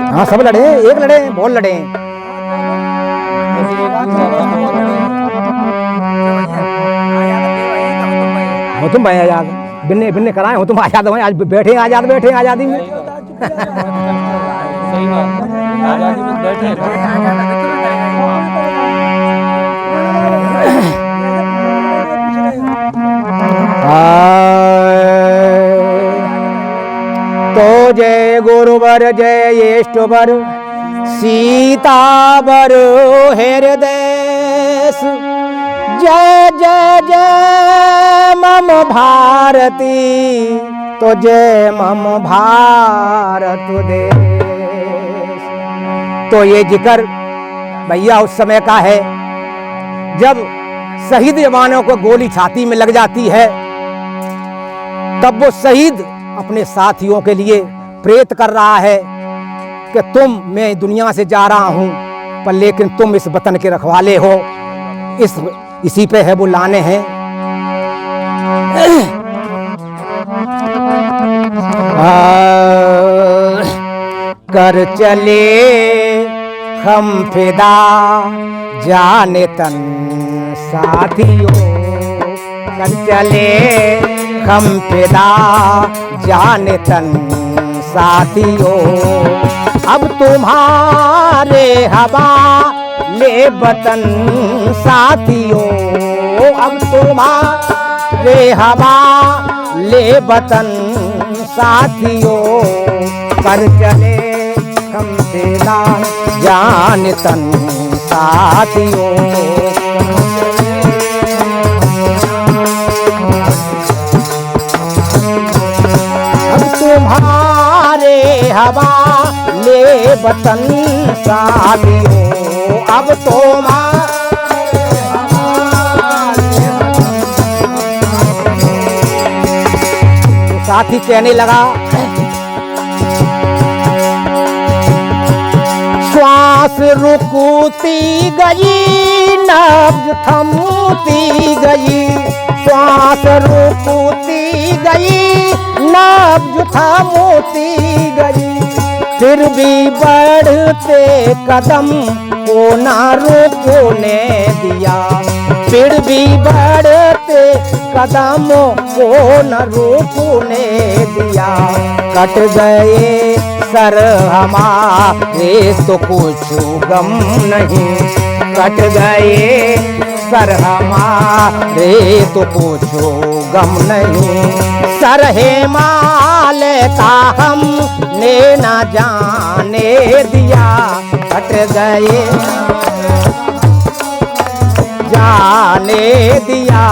हाँ सब लड़े, एक लड़े, बहुत लड़े। हो तुम भाई आजाद, बिन्ने बिन्ने कराए हो तुम आजाद, आज बैठे आजाद, बैठे आजादी में। सही बात, आजादी में बैठे तो जय गुरुवर जय इष्टवर सीतावर हृदय, जय जय जय मम भारती, तो जय मम भारत देश। तो ये जिक्र भैया उस समय का है जब शहीद जवानों को गोली छाती में लग जाती है, तब वो शहीद अपने साथियों के लिए प्रेरित कर रहा है कि मैं दुनिया से जा रहा हूं, पर लेकिन तुम इस वतन के रखवाले हो। इसी पे है वो लाने हैं। कर चले हम फिदा जाने तन साथियों, कर चले हम फिदा जाने तन साथियों। अब तुम्हारे हवाले वतन साथियों, अब तुम्हारे हवाले वतन साथियों। कर चले हम फिदा जाने तन साथियों। तुम्हारे हवाले वतन साथियों, अब साथी कहने लगा, श्वास रुकती गई नब्ज थमती गई, श्वास रुकती गई नब्ज थमती गई। फिर भी बढ़ते कदम को ना रोकने दिया, फिर भी बढ़ते कदम को न रोकने दिया। कट गए सर हमारे तो कुछ गम नहीं, कट गए सर हमारे तो कुछ गम नहीं। सर हिमाल का हमने न जाने दिया, कट गए जाने दिया।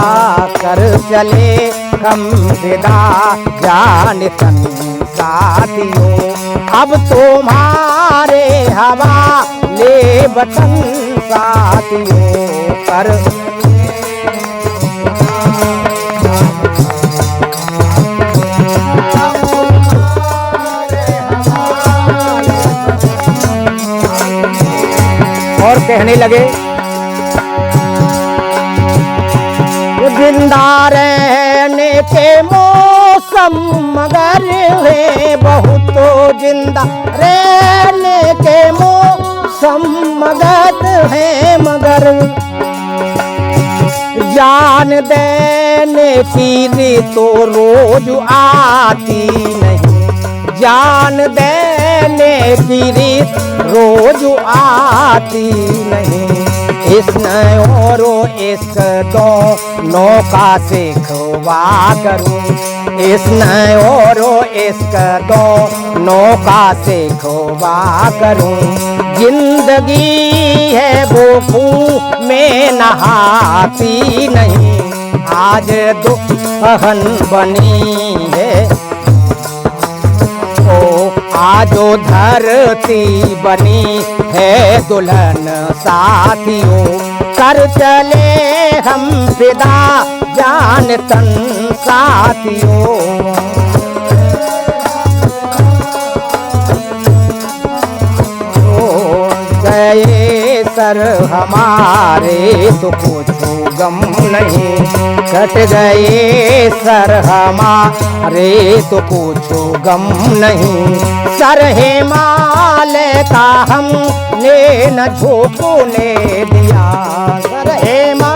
कर चले हम फिदा जाने तन साथियों, अब तुम्हारे हवाले वतन साथियों। कर और कहने लगे, जिंदा रहने के मौसम मगर है बहुत, जिंदा रहने के मौसम मगर है मगर। जान देने की रीत तो रोज आती नहीं, जान देने की रीत रोज आती नहीं। इस और इस दोनों का सिखवा करूं, इस और इस दोनों का सिखवा करूं। जिंदगी है वो खून में नहाती नहीं, आज दुल्हन बनी है ओ, आजो धरती बनी है दुल्हन साथियों। कर चले हम फिदा जान तन साथियों। गए सर हमारे तो कुछ गम नहीं, कट गए सर हमारे तो कुछ गम नहीं। सर हिमालय का हमने न झोंकने दिया, सर हेमा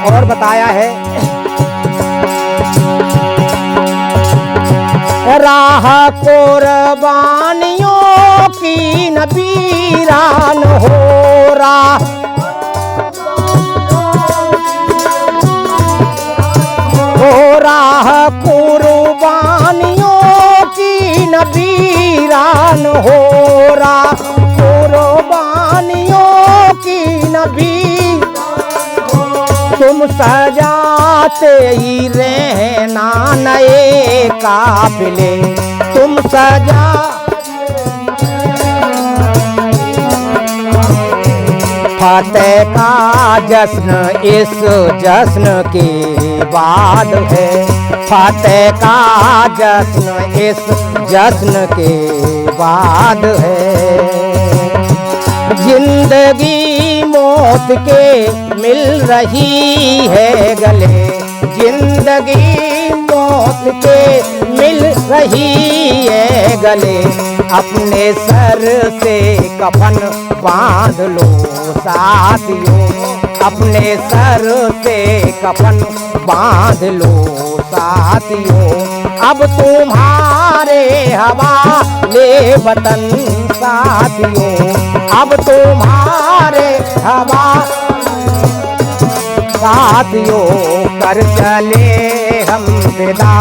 और बताया है राह कुर्बानियों की न वीरान हो, राह कुर्बानियों की न वीरान हो, राह कुर्बानियों की न वीरान। तुम सजाते ही रहना नए काफिले, तुम सजा फतेह का जश्न इस जश्न के बाद है, फतेह का जश्न इस जश्न के बाद है। जिंदगी मौत के मिल रही है गले, जिंदगी मौत के मिल रही है गले। अपने सर से कफन बांध लो साथियों, अपने सर से कफन बांध लो साथियों। अब तुम्हारे हवाले वतन साथियों, अब तुम्हारे साथियों। कर चले हम विदा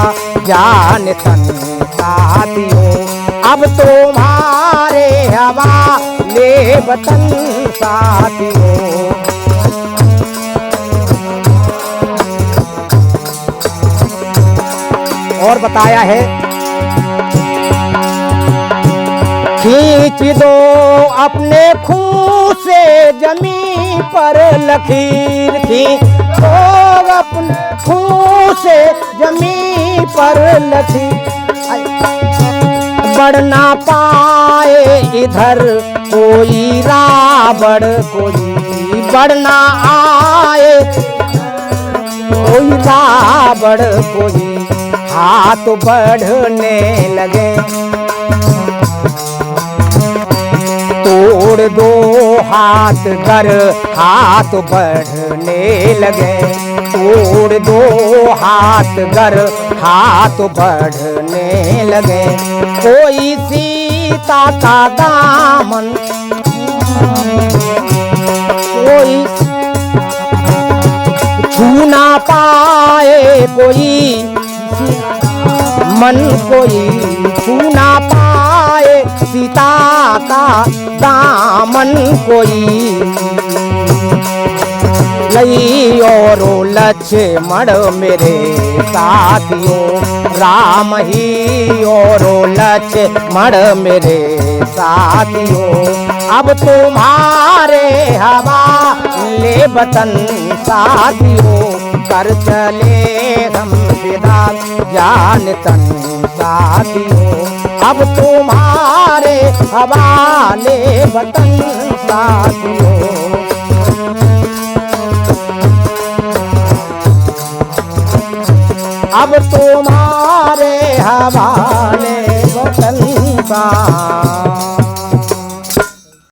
जान तन साथियों, अब तुम्हारे हवाले वतन साथियों। और बताया है खींच दो अपने खून से जमीन पर लकीर, खींच दो अपने खून से जमीन पर लकीर। बढ़ ना पाए इधर कोई रावण, कोई बढ़ ना आए कोई रावण, कोई हाथ बढ़ने लगे। तोड़ दो हाथ कर हाथ बढ़ने लगे, तोड़ दो हाथ कर हाथ बढ़ने लगे। कोई सीता का दामन, कोई छू ना पाए, कोई मन कोई छू ना पाए सीता का दामन कोई। लई और लक्ष्मण मेरे साथियों, राम ही और लक्ष्मण मेरे साथियों। अब तुम्हारे हवाले वतन साथियों, कर चले हम विदा जान तन साथियों। अब तुम्हारे हवाले वतन साथियों। अब तुम्हारे हवाले वतन साथियों।